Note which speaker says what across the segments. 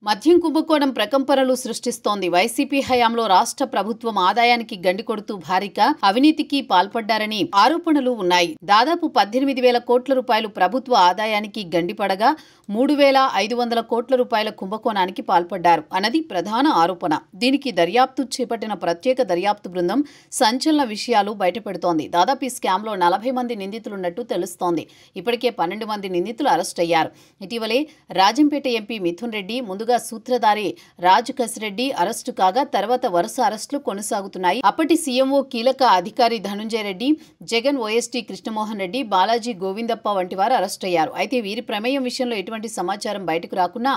Speaker 1: మద్యం కుంభకోణం ప్రకంపనలు సృష్టిస్తోంది. వైసీపీ హయాంలో రాష్ట్ర ప్రభుత్వం ఆదాయానికి గండి కొడుతూ భారీగా అవినీతికి పాల్పడ్డారని ఆరోపణలు ఉన్నాయి. దాదాపు 18,000 కోట్ల రూపాయలు ప్రభుత్వ ఆదాయానికి గండిపడగా 3,500 కోట్ల రూపాయల కుంభకోణానికి పాల్పడ్డారు అన్నది ప్రధాన ఆరోపణ. దీనికి దర్యాప్తు చేపట్టిన ప్రత్యేక దర్యాప్తు బృందం సంచలన విషయాలు బయటపెడుతోంది. దాదాపు ఈ స్కామ్లో 40 మంది నిందితులున్నట్టు తెలుస్తోంది. ఇప్పటికే 12 మంది నిందితులు అరెస్ట్ అయ్యారు. ఇటీవలే రాజంపేట ఎంపీ మిథున్ రెడ్డి, ముందుగా సూత్రధారి రాజ్ కసిరెడ్డి అరెస్టు కాగా తర్వాత వరుస అరెస్టులు కొనసాగుతున్నాయి. అప్పటి సీఎంఓ కీలక అధికారి ధనుంజయ రెడ్డి, జగన్ ఓఎస్టీ కృష్ణమోహన్ రెడ్డి, బాలాజీ గోవిందప్ప వంటి వారు అరెస్ట్ అయ్యారు. అయితే వీరి ప్రమేయం విషయంలో ఎటువంటి సమాచారం బయటకు రాకున్నా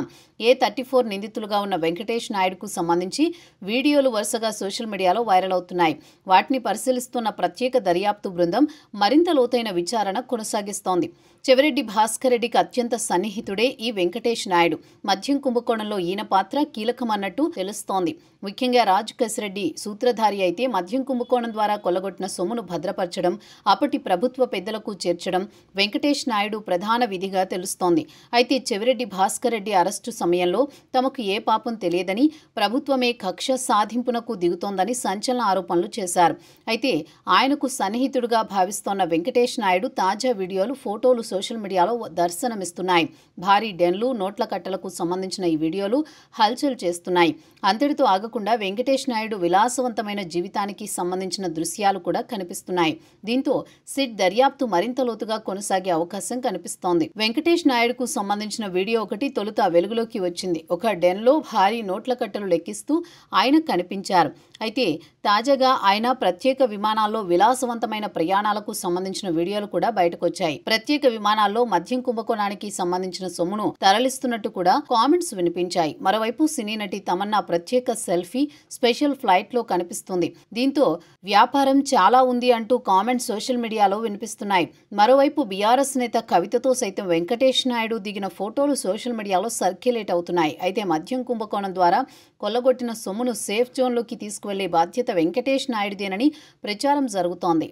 Speaker 1: A34 నిందితులుగా ఉన్న వెంకటేష్ నాయుడుకు సంబంధించి వీడియోలు వరుసగా సోషల్ మీడియాలో వైరల్ అవుతున్నాయి. వాటిని పరిశీలిస్తున్న ప్రత్యేక దర్యాప్తు బృందం మరింత లోతైన విచారణ కొనసాగిస్తోంది. చెవిరెడ్డి భాస్కర్ రెడ్డికి అత్యంత సన్నిహితుడే ఈ వెంకటేష్ నాయుడు. మద్యం కుంభకోణంలో ఈయన పాత్ర కీలకమన్నట్టు తెలుస్తోంది. ముఖ్యంగా రాజ్ కసిరెడ్డి సూత్రధారి అయితే మద్యం కుంభకోణం ద్వారా కొల్లగొట్టిన సొమ్మును భద్రపరచడం, అప్పటి ప్రభుత్వ పెద్దలకు చేర్చడం వెంకటేష్ నాయుడు ప్రధాన విధిగా తెలుస్తోంది. అయితే చెవిరెడ్డి భాస్కర్ రెడ్డి అరెస్టు సమయంలో తమకు ఏ పాపం తెలియదని, ప్రభుత్వమే కక్ష సాధింపునకు దిగుతోందని సంచలన ఆరోపణలు చేశారు. అయితే ఆయనకు సన్నిహితుడుగా భావిస్తోన్న వెంకటేష్ నాయుడు తాజా వీడియోలు, ఫోటోలు సోషల్ మీడియాలో దర్శనమిస్తున్నాయి. భారీ డెన్లు, నోట్ల కట్టలకు సంబంధించిన ఈ వీడియోలు హల్చల్ చేస్తున్నాయి. అంతటితో ఆగకుండా వెంకటేష్ నాయుడు విలాసవంతమైన జీవితానికి సంబంధించిన దృశ్యాలు కూడా కనిపిస్తున్నాయి. దీంతో సిట్ దర్యాప్తు మరింత లోతుగా కొనసాగే అవకాశం కనిపిస్తోంది. వెంకటేష్ నాయుడుకు సంబంధించిన వీడియో ఒకటి తొలుత వెలుగులోకి వచ్చింది. ఒక డెన్లో భారీ నోట్ల కట్టలు లెక్కిస్తూ ఆయన కనిపించారు. అయితే తాజాగా ఆయన ప్రత్యేక విమానాల్లో విలాసవంతమైన ప్రయాణాలకు సంబంధించిన వీడియోలు కూడా బయటకొచ్చాయి. ప్రత్యేక విమానాల్లో మద్యం కుంభకోణానికి సంబంధించిన సొమ్మును తరలిస్తున్నట్టు కూడా కామెంట్స్ వినిపించాయి. మరోవైపు సినీ నటి తమన్నా ప్రత్యేక సెల్ఫీ స్పెషల్ ఫ్లైట్ లో కనిపిస్తుంది. దీంతో వ్యాపారం చాలా ఉంది అంటూ కామెంట్స్ సోషల్ మీడియాలో వినిపిస్తున్నాయి. మరోవైపు బీఆర్ఎస్ నేత కవితతో సైతం వెంకటేష్ నాయుడు దిగిన ఫోటోలు సోషల్ మీడియాలో సర్క్యులేట్ అవుతున్నాయి. అయితే మద్యం కుంభకోణం ద్వారా కొల్లగొట్టిన సొమ్మును సేఫ్ జోన్లోకి తీసుకువెళ్లే బాధ్యత వెంకటేష్ నాయుడుదేనని ప్రచారం జరుగుతోంది.